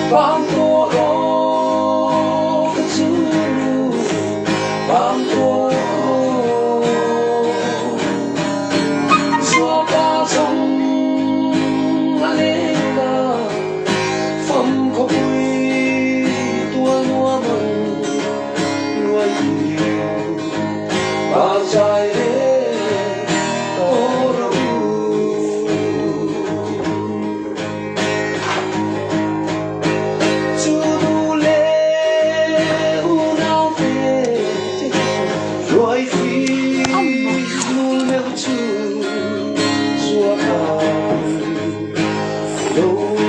Bang toro kecuru Bang toro Suaka sông Alega Phẩm có vui tua mua mừng Nuôi nhiều Bao trái Oh